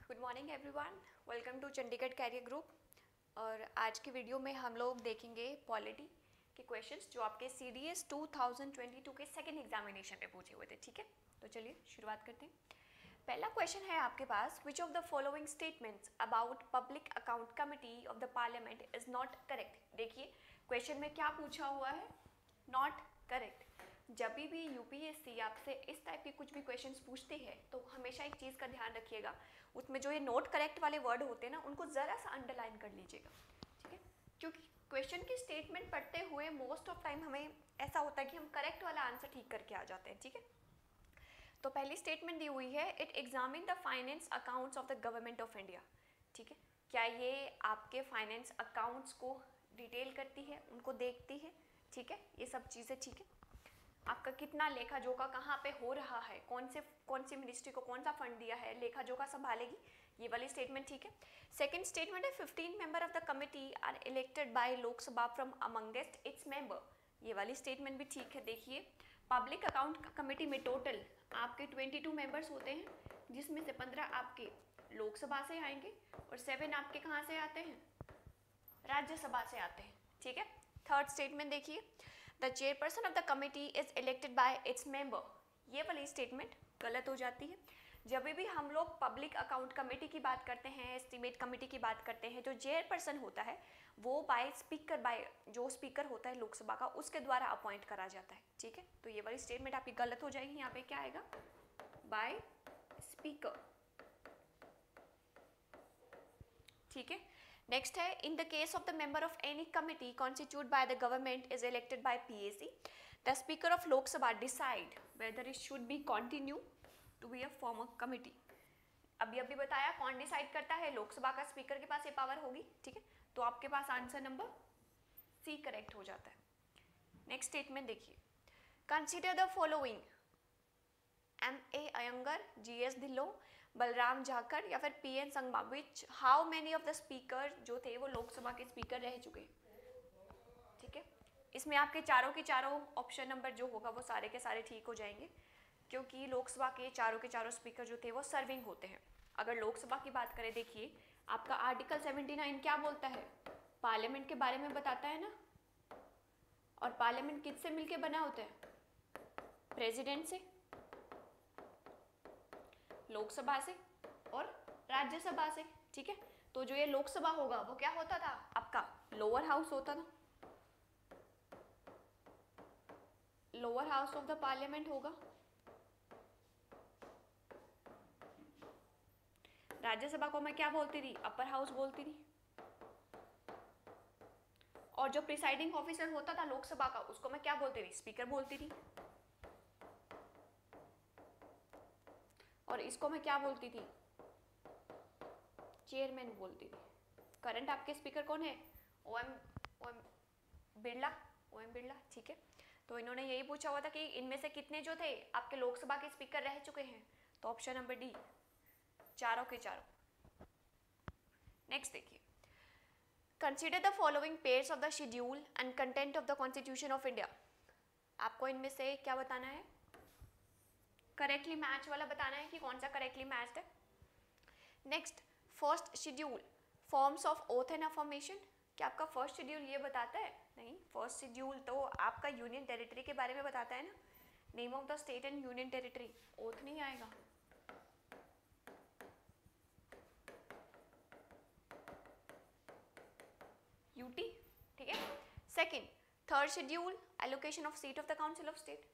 Good morning everyone, welcome to Chandigarh career group. और आज की वीडियो में हम लोग देखेंगे पॉलिटी के क्वेश्चंस जो आपके CDS 2022 के सेकेंड एग्जामिनेशन में पूछे हुए थे। ठीक है, तो चलिए शुरुआत करते हैं। पहला क्वेश्चन है आपके पास, which of the following statements about public account committee of the parliament is not correct. देखिए क्वेश्चन में क्या पूछा हुआ है, नॉट करेक्ट। जब भी यूपीएससी आपसे इस टाइप के कुछ भी क्वेश्चंस पूछते हैं तो हमेशा एक चीज़ का ध्यान रखिएगा, उसमें जो ये नोट करेक्ट वाले वर्ड होते हैं ना, उनको ज़रा सा अंडरलाइन कर लीजिएगा। ठीक है, क्योंकि क्वेश्चन की स्टेटमेंट पढ़ते हुए मोस्ट ऑफ टाइम हमें ऐसा होता है कि हम करेक्ट वाला आंसर ठीक करके आ जाते हैं। ठीक है, तो पहली स्टेटमेंट दी हुई है, it examine the finance accounts of the government of India. ठीक है, क्या ये आपके फाइनेंस अकाउंट्स को डिटेल करती है, उनको देखती है। ठीक है, ये सब चीज़ें ठीक है। आपका कितना लेखा जोखा कहाँ पे हो रहा है, कौन सी मिनिस्ट्री को कौन सा फंड दिया है, लेखा जोखा संभालेगी, ये वाली स्टेटमेंट ठीक है। सेकंड स्टेटमेंट है, 15 member of the committee are elected by Lok Sabha from amongst its member, ये वाली स्टेटमेंट भी ठीक है। देखिए पब्लिक अकाउंट कमेटी में टोटल आपके 22 मेंबर्स होते हैं, जिसमें से 15 आपके लोकसभा से आएंगे और 7 आपके कहाँ से आते हैं, राज्यसभा से आते हैं। ठीक है, थर्ड स्टेटमेंट देखिए, the chairperson of the committee is elected bye it's member, ये वाली स्टेटमेंट गलत हो जाती है। जब भी हम लोग पब्लिक अकाउंट कमेटी की बात करते हैं, एस्टीमेट कमेटी की बात करते हैं, जो चेयरपर्सन होता है वो बाय जो स्पीकर होता है लोकसभा का, उसके द्वारा अपॉइंट करा जाता है। ठीक है, तो ये वाली स्टेटमेंट आपकी गलत हो जाएगी। यहाँ पे क्या आएगा, बाय स्पीकर। ठीक है, नेक्स्ट है, in the case of the member of any committee constitute by the government is elected by PAC, the speaker of Lok Sabha decide whether it should be continue to be a form of committee. अभी बताया कौन decide करता है, लोकसभा का speaker के पास ये power होगी। ठीक है, तो आपके पास आंसर नंबर C करेक्ट हो जाता है। नेक्स्ट स्टेटमेंट देखिए, consider the following, M.A. Ayyangar, G.S. Dhillon, Balram Jakhar या फिर P.N. Sangma, which how many of the speaker जो थे वो लोकसभा के स्पीकर रह चुके। ठीक है, इसमें आपके चारों के चारों ऑप्शन नंबर जो होगा वो सारे के सारे ठीक हो जाएंगे, क्योंकि लोकसभा के चारों स्पीकर जो थे वो सर्विंग होते हैं। अगर लोकसभा की बात करें, देखिए आपका आर्टिकल 79 क्या बोलता है, पार्लियामेंट के बारे में बताता है ना। और पार्लियामेंट किससे मिलके बना होता है, प्रेसिडेंट से, लोकसभा से और राज्यसभा से। ठीक है, तो जो ये लोकसभा होगा वो क्या होता था, आपका लोअर हाउस होता था, lower house of the parliament होगा। राज्यसभा को मैं क्या बोलती थी, अपर हाउस बोलती थी। और जो प्रिसाइडिंग ऑफिसर होता था लोकसभा का, उसको मैं क्या बोलती थी, स्पीकर बोलती थी। और इसको मैं क्या बोलती थी, चेयरमैन बोलती थी। करंट आपके स्पीकर कौन है, ओएम बिरला, ओएम बिरला। ठीक है, तो इन्होंने यही पूछा हुआ था कि इनमें से कितने जो थे आपके लोकसभा के स्पीकर रह चुके हैं, तो ऑप्शन नंबर डी, चारों के चारों। नेक्स्ट देखिए, consider the following pairs of the schedule and content of the constitution of India. आपको इनमें से क्या बताना है, करेक्टली मैच वाला बताना है कि कौन सा करेक्टली मैच्ड है। Next, first schedule, forms of oath and affirmation. क्या आपका फर्स्ट शेड्यूल ये बताता है, नहीं, फर्स्ट शेड्यूल तो आपका यूनियन टेरिटरी के बारे में बताता है ना, name of the state and union territory, oath नहीं आएगा। यूटी। ठीक है, second, third schedule, allocation of seat of the council of state.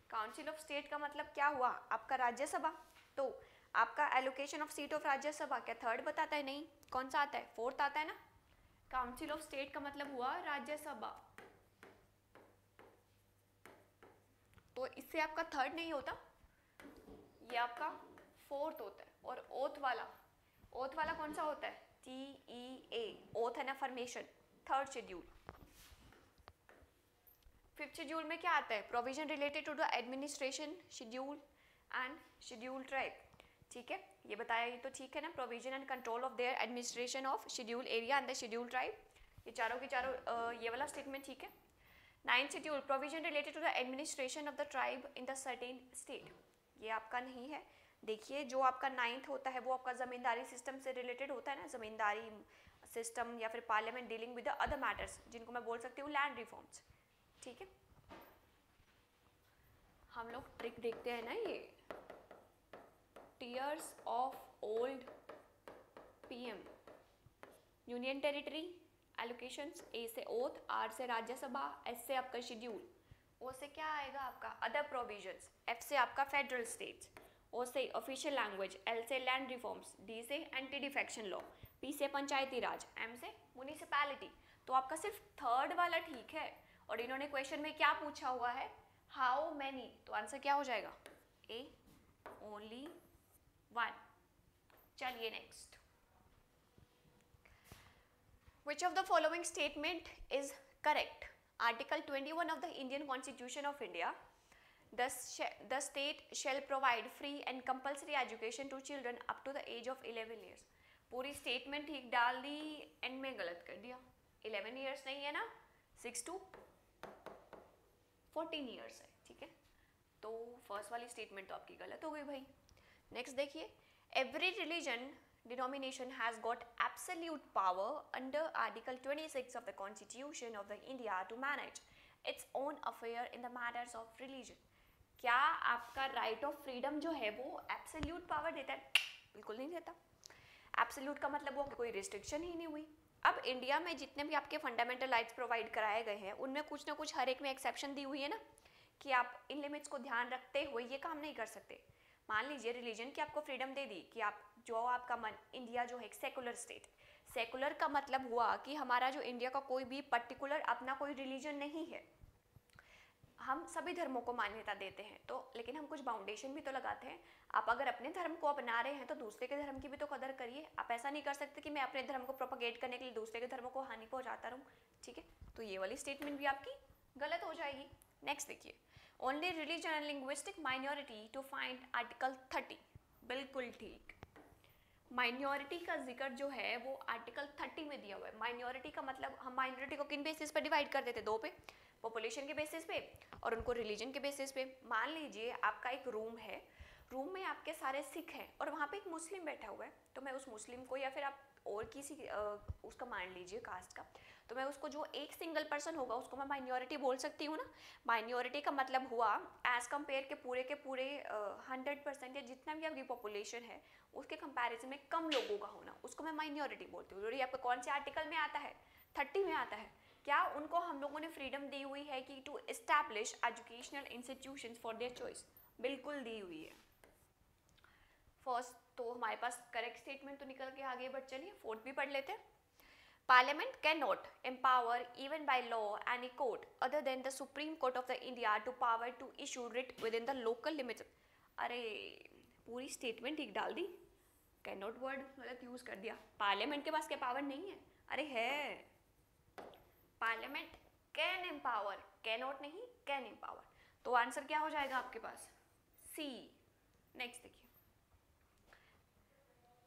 Council of state का मतलब क्या हुआ, आपका राज्यसभा, तो आपका allocation of seat of Rajya Sabha क्या थर्ड बताता है, नहीं, कौन सा आता है, फोर्थ आता है ना। काउंसिल ऑफ स्टेट का मतलब हुआ राज्यसभा, तो इससे आपका थर्ड नहीं होता, ये आपका फोर्थ होता है। और ओथ वाला कौन सा होता है, TEA, oath and affirmation, third schedule. Fifth schedule में क्या आता है, provision related to the administration, schedule and schedule tribe. ठीक है, ये बताया, ये तो ठीक है ना, provision and control of their administration of schedule area and the schedule tribe, ये चारों के चारों ये वाला स्टेटमेंट ठीक है। Ninth schedule, provision related to the administration of the tribe in the certain state, ये आपका नहीं है। देखिए जो आपका 9th होता है वो आपका जमींदारी सिस्टम से रिलेटेड होता है ना, जमींदारी सिस्टम या फिर parliament dealing with the other matters, जिनको मैं बोल सकती हूँ लैंड रिफॉर्म्स। ठीक है, हम लोग ट्रिक देखते हैं ना, ये tiers of old PM, union territory allocations, ए से ओथ, आर से राज्यसभा, एस से आपका शेड्यूल, ओ से क्या आएगा आपका अदर प्रोविजंस, एफ से आपका फेडरल स्टेट्स, ओ से ऑफिशियल लैंग्वेज, एल से लैंड रिफॉर्म्स, डी से एंटी डिफेक्शन लॉ, पी से पंचायती राज, एम से म्युनिसिपैलिटी। तो आपका सिर्फ थर्ड वाला ठीक है, और इन्होंने क्वेश्चन में क्या पूछा हुआ है, हाउ मैनी, तो आंसर क्या हो जाएगा, ए ओनली वन। चलिए next, which of the following statement is correct? Article 21 of the Indian Constitution of India, the state shall provide free and compulsory education to children up to the age of 11 years. पूरी statement ठीक डाल दी, and में गलत कर दिया, 11 years नहीं है ना, 6 to 14 ईयर्स है। ठीक है, तो फर्स्ट वाली स्टेटमेंट तो आपकी गलत हो गई भाई। नेक्स्ट देखिए, every religion denomination has got absolute power under Article 26 of the Constitution of the India to manage its own affair in the matters of religion. क्या आपका राइट ऑफ फ्रीडम जो है वो एब्सोल्यूट पावर देता है? बिल्कुल नहीं देता। एब्सोल्यूट का मतलब वो कोई रिस्ट्रिक्शन ही नहीं हुई। अब इंडिया में जितने भी आपके फंडामेंटल राइट्स प्रोवाइड कराए गए हैं उनमें कुछ ना कुछ हर एक में एक्सेप्शन दी हुई है ना, कि आप इन लिमिट्स को ध्यान रखते हुए ये काम नहीं कर सकते। मान लीजिए रिलीजन की आपको फ्रीडम दे दी कि आप जो आपका मन, इंडिया जो है एक सेकुलर स्टेट, सेकुलर का मतलब हुआ कि हमारा जो इंडिया का कोई भी पर्टिकुलर अपना कोई रिलीजन नहीं है, हम सभी धर्मों को मान्यता देते हैं, तो लेकिन हम कुछ बाउंडेशन भी तो लगाते हैं। आप अगर अपने धर्म को अपना रहे हैं तो दूसरे के धर्म की भी तो कदर करिए। आप ऐसा नहीं कर सकते कि मैं अपने धर्म को प्रोपगेट करने के लिए दूसरे के धर्म को हानि पहुंचाता रहूं। ठीक है, तो ये वाली स्टेटमेंट भी आपकी गलत हो जाएगी। नेक्स्ट देखिए, only religion and linguistic minority to find article 30, बिल्कुल ठीक। माइनॉरिटी का जिक्र जो है वो आर्टिकल 30 में दिया हुआ है। माइनॉरिटी का मतलब हम माइनॉरिटी को किन बेसिस पर डिवाइड कर देते? दो पे, पॉपुलेशन के बेसिस पे और उनको रिलीजन के बेसिस पे। मान लीजिए आपका एक रूम है, रूम में आपके सारे सिख हैं और वहाँ पे एक मुस्लिम बैठा हुआ है, तो मैं उस मुस्लिम को या फिर आप और किसी उसका मान लीजिए कास्ट का, तो मैं उसको जो एक सिंगल पर्सन होगा उसको मैं माइनॉरिटी बोल सकती हूँ ना। माइनॉरिटी का मतलब हुआ एज कम्पेयर के पूरे 100% या जितना भी आपकी पॉपुलेशन है उसके कंपैरिजन में कम लोगों का होना, उसको मैं माइनॉरिटी बोलती हूँ। ये आपका कौन से आर्टिकल में आता है? 30 में आता है। क्या उनको हम लोगों ने फ्रीडम दी हुई है कि to establish educational institutions for their choice? बिल्कुल दी हुई है। फर्स्ट तो हमारे पास करेक्ट स्टेटमेंट तो निकल के आ गई, बट चलिए फोर्थ भी पढ़ लेते हैं। Parliament cannot empower even by law any court other than the Supreme Court of the India to power to issue writ within the local limits. अरे पूरी स्टेटमेंट ठीक डाल दी, कैनॉट वर्ड गलत यूज कर दिया। पार्लियामेंट के पास क्या पावर नहीं है? अरे है, पार्लियामेंट कैन एम्पावर, कैनॉट नहीं, कैन एम्पावर। तो आंसर क्या हो जाएगा आपके पास? सी। नेक्स्ट देखिए,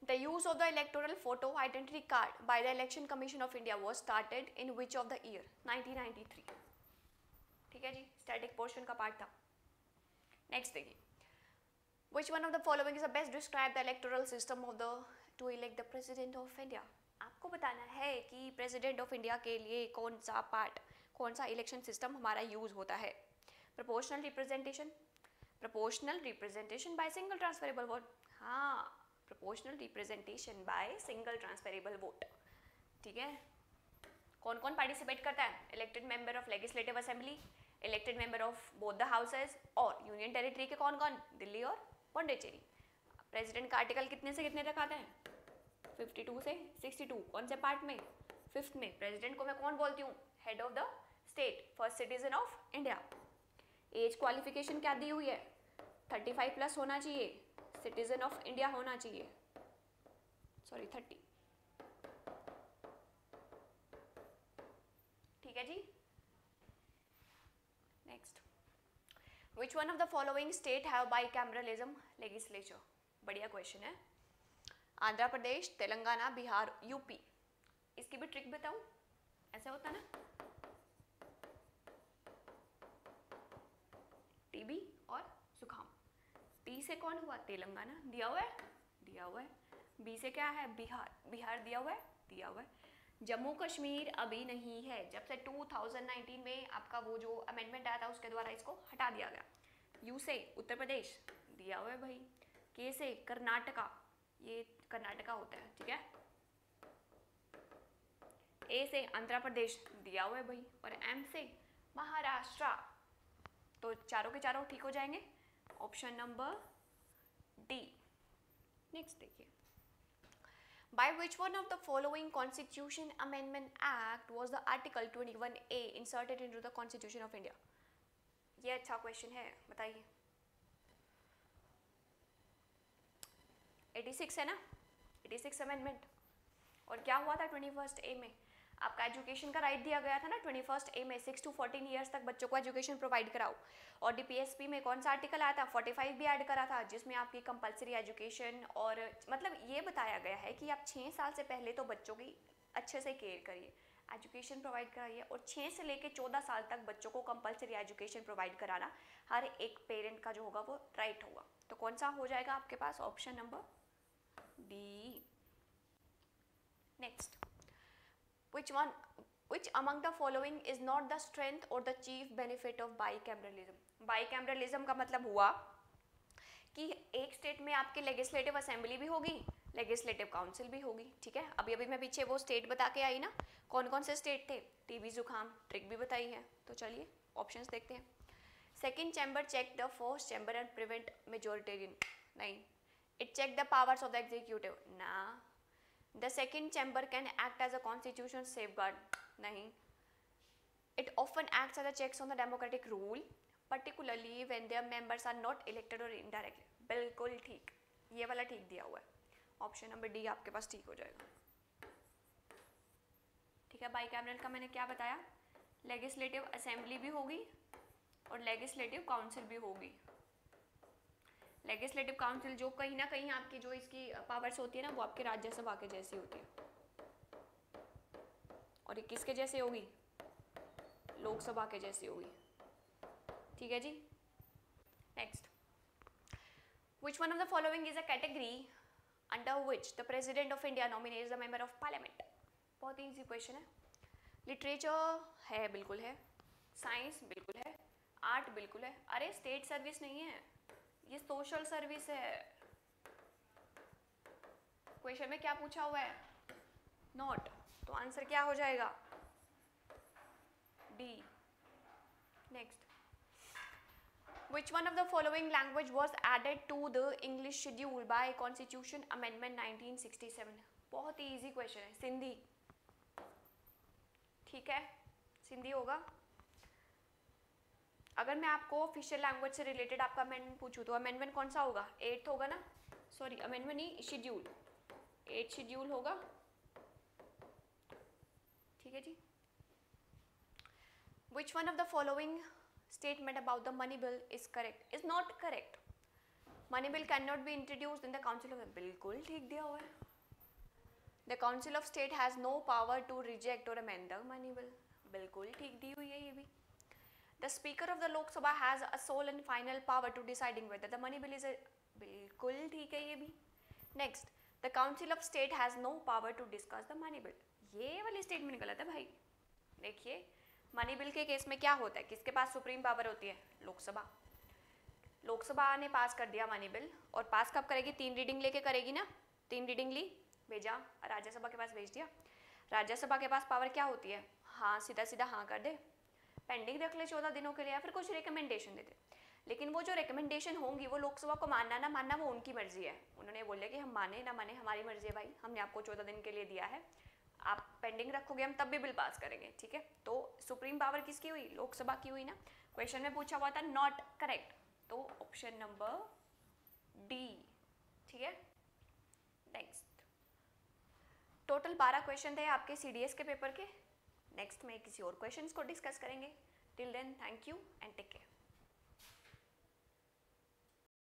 the use of the electoral photo identity card by the Election Commission of India was started in which of the year? 1993। ठीक है जी, स्टैटिक पोर्शन का पार्ट था। नेक्स्ट देखिए, which one of the following is the best describe the electoral system of the to elect the president of India? आपको बताना है कि president of India के लिए कौन सा पार्ट, कौन सा इलेक्शन सिस्टम हमारा यूज होता है। Proportional representation, proportional representation by single transferable vote. हाँ, proportional representation by single transferable vote. ठीक है, कौन कौन पार्टिसिपेट करता है? Elected member of legislative assembly, elected member of both the houses, और यूनियन टेरिटरी के कौन कौन? दिल्ली और पौंडीचेरी। प्रेसिडेंट का आर्टिकल कितने से कितने तक आता है? 52 से 62। कौन से पार्ट में? 5th में। प्रेसिडेंट को मैं कौन बोलती हूँ? Head of the state, first citizen of India. As qualification क्या दी हुई है? 35 प्लस होना चाहिए, सिटीजन ऑफ इंडिया होना चाहिए, सॉरी 30। ठीक है जी। Next, which one of the following state have bicameralism legislature? बढ़िया क्वेश्चन है। आंध्र प्रदेश, तेलंगाना, बिहार, यूपी। इसकी भी ट्रिक बताऊं? ऐसा होता ना, टीबी और जुकाम, टी से कौन हुआ? तेलंगाना दिया हुआ है, दिया हुआ है। बी से क्या है? बिहार, बिहार दिया हुआ है, दिया हुआ है। जम्मू कश्मीर अभी नहीं है, जब से 2019 में आपका वो जो अमेंडमेंट आया था उसके द्वारा इसको हटा दिया गया। यू से उत्तर प्रदेश दिया हुआ है भाई। के से कर्नाटका, ये कर्नाटका होता है, ठीक है। ए से आंध्र प्रदेश दिया हुआ है भाई, और एम से महाराष्ट्र। तो चारों के चारों ठीक हो जाएंगे। Option number D. नेक्स्ट देखिए, by which one of the following Constitution Amendment Act was the Article 21A inserted into the Constitution of India? ये अच्छा क्वेश्चन है, बताइए। 86 है ना, 86 अमेंडमेंट। और क्या हुआ था 21 ए में? आपका एजुकेशन का राइट दिया गया था ना 21 ए में, 6 to 14 ईयर्स तक बच्चों को एजुकेशन प्रोवाइड कराओ। और डीपीएसपी में कौन सा आर्टिकल आया था? 45 भी ऐड करा था, जिसमें आपकी कंपलसरी एजुकेशन और मतलब ये बताया गया है कि आप 6 साल से पहले तो बच्चों की अच्छे से केयर करिए, एजुकेशन प्रोवाइड कराइए, और 6 से लेकर 14 साल तक बच्चों को कंपलसरी एजुकेशन प्रोवाइड कराना हर एक पेरेंट का जो होगा वो राइट होगा। तो कौन सा हो जाएगा आपके पास? Option number D. Next, which among the following is not the strength or the chief benefit of bicameralism? bicameralism का मतलब हुआ कि एक स्टेट में आपके लेजिस्लेटिव असेंबली भी होगी, लेजिस्लेटिव काउंसिल भी होगी, ठीक है। अभी अभी मैं पीछे वो स्टेट बता के आई ना, कौन कौन से स्टेट थे? टीबी, जुकाम, ट्रिक भी बताई है। तो चलिए ऑप्शंस देखते हैं। Second chamber check the first chamber and prevent majoritarian, नहीं। It check the powers of the executive, ना। The second chamber can act as a constitutional safeguard, नहीं. It often acts as a checks on the democratic rule, particularly when their members are not elected or indirectly. बिल्कुल ठीक, ये वाला ठीक दिया हुआ है। ऑप्शन नंबर डी आपके पास ठीक हो जाएगा, ठीक है। बाइकैमरल का मैंने क्या बताया? लेजिस्लेटिव असेंबली भी होगी और लेजिस्लेटिव काउंसिल भी होगी। लेजिस्लेटिव काउंसिल जो कहीं ना कहीं आपकी जो इसकी पावर्स होती है ना, वो आपके राज्यसभा के जैसी होती है, और ये किसके जैसे होगी? लोकसभा के जैसी होगी, ठीक है जी। Next, which one of the following is a category under which the president of India nominates the member of parliament? बहुत इजी क्वेश्चन है। लिटरेचर है, बिल्कुल है। साइंस बिल्कुल है। आर्ट बिल्कुल है। अरे स्टेट सर्विस नहीं है, ये सोशल सर्विस है। क्वेश्चन में क्या पूछा हुआ है? नॉट, तो आंसर क्या हो जाएगा? D. Next, which one of the following language was added to the English schedule by Constitution Amendment 1967? बहुत ही इजी क्वेश्चन है। सिंधी, ठीक है, सिंधी होगा। अगर मैं आपको ऑफिशियल लैंग्वेज से रिलेटेड आपका अमेंडमेंट पूछूं तो अमेंडमेंट कौन सा होगा? 8th होगा ना, सॉरी अमेंडमेंट नहीं, शेड्यूल, 8th शेड्यूल होगा, ठीक है जी। Which one of the following statement about the money bill is correct? Is not correct. Money bill cannot be introduced in the council of, बिल्कुल ठीक दिया हुआ है। The council of state has no power to reject or amend the money bill, बिल्कुल ठीक दी हुई है ये भी। The speaker of the Lok Sabha has a sole and final power to deciding whether the money bill is a, बिल्कुल ठीक है ये भी। Next, the council of state has no power to discuss the money bill, ये वाली statement गलत है भाई। देखिए मनी बिल के केस में क्या होता है, किसके पास सुप्रीम पावर होती है? लोकसभा। लोकसभा ने पास कर दिया मनी बिल, और पास कब करेगी? 3 रीडिंग लेके करेगी ना, 3 रीडिंग ली, भेजा, राज्यसभा के पास भेज दिया। राज्यसभा के पास पावर क्या होती है? हाँ, सीधा सीधा हाँ कर दे, पेंडिंग रख ले 14 दिनों के लिए, या फिर कुछ रिकमेंडेशन दे दे। लेकिन वो जो रिकमेंडेशन होंगी वो लोकसभा को मानना ना मानना वो उनकी मर्जी है। उन्होंने बोले कि हम माने ना माने हमारी मर्जी है भाई, हमने आपको 14 दिन के लिए दिया है, आप पेंडिंग रखोगे हम तब भी बिल पास करेंगे, ठीक है। तो सुप्रीम पावर किसकी हुई? लोकसभा की हुई ना। क्वेश्चन में पूछा हुआ था नॉट करेक्ट, तो ऑप्शन नंबर डी, ठीक है। नेक्स्ट, टोटल 12 क्वेश्चन थे आपके सीडीएस के पेपर के। नेक्स्ट में किसी और क्वेश्चंस को डिस्कस करेंगे। Till then thank you and take care.